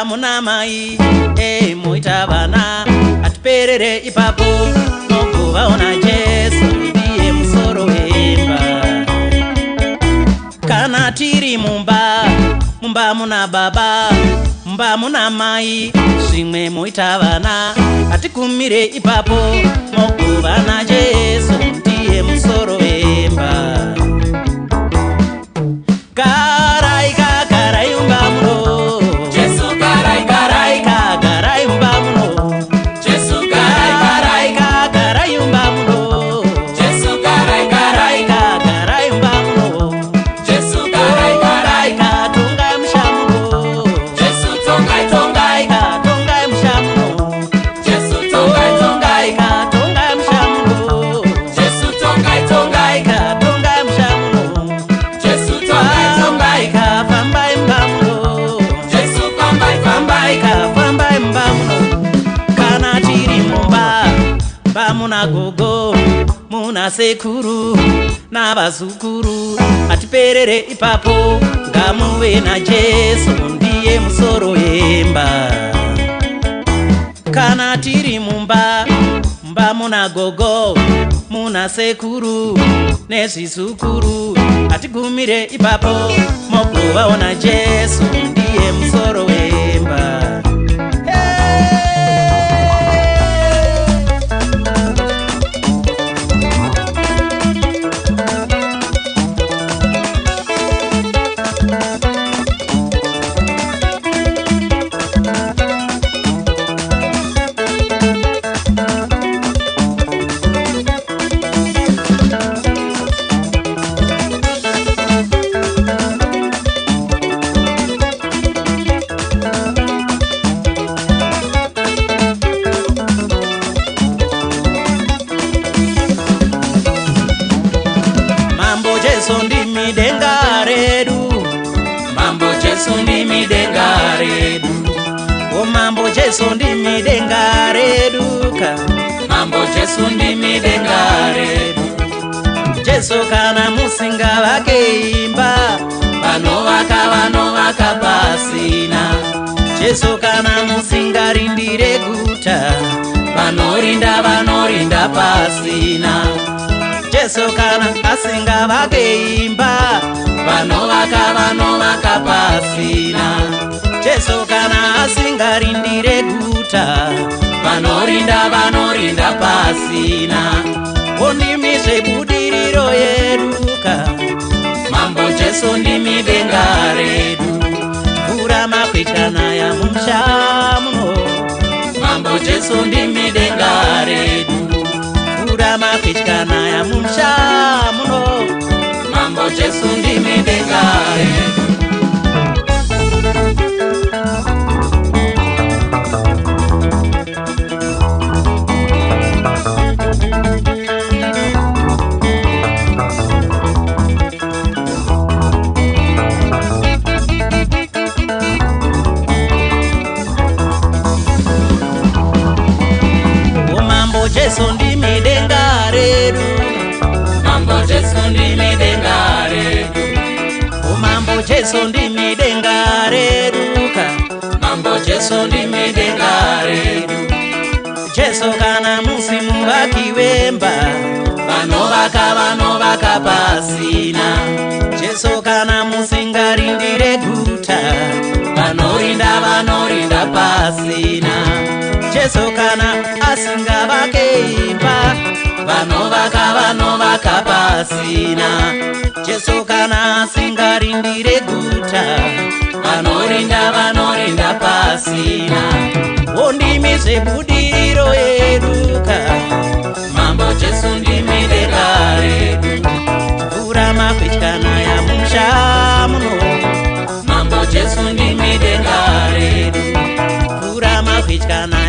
muna mai moita vana atiperere ipapo nokuvaona Jesu ndiye musoro wemba. Kana tiri mumba muna baba, mumba muna mai, zvimwe moita vana atikumire ipapo nokuvana Jesu ndiye musoro wemba. Garai garai umba muno Jesu, garai garai garai umba muno Jesu, garai garai umba muno Jesu, garai garai garai umba muno Jesu, garai garai tongai mushamuno Jesu, tongai tongai tongai mushamuno Jesu, tongai tongai tongai mushamuno Jesu, tongai tongai tongai mushamuno Jesu, tongai tongai fambai mbamuno Jesu, fambai fambai mbamuno. Kana tiri mumba muna gogo muna sekuru na bazukuru atiperere ipapo ngamuve na Jesu ndiye musoro wemba. Kana tiri mumba muna gogo muna sekuru nezvizukuru atigumire ipapo mokuvaona Jesu ndiye musoro wemba. Jesu ndimi denga redu, mambo Jesu ndimi denga redu. O mambo Jesu ndimi denga redu ka, mambo Jesu ndimi denga redu. Jesu kana musinga wake imba, vano waka pasina. Jesu kana musinga rindire guta, vanorinda pasina. Jesu kana asinga vakeimba, vano waka pasina. Jesu kana asinga rindire guta, vanorinda pasina. Ondimi zvebudiriro yeruka, mambo Jesu ndimi denga redu. Vura makwitana ya mushamuno, mambo Jesu ndimi denga redu. Mapichkana ya mushamuno, mambo Jesu ndimi denga redu. O mambo Jesu ndimi denga redu, mambo Jesu ndimi denga redu. O mambo Jesu ndimi denga redu ka, mambo Jesu ndimi denga redu. Jesu kana musimu wakiwemba, vano waka pasina. Jesu kana musinga rindire guta, vanorinda pasina. Jesu kana asinga vakeimba, vano waka pasina. Jesu kana asinga rindire guta, vanorinda pasina. Ondimi zvebudiriro yeruka, mambo Jesu ndimi denga redu. Vura makwitana ya mushamuno, mambo Jesu ndimi denga redu. Vura makwitana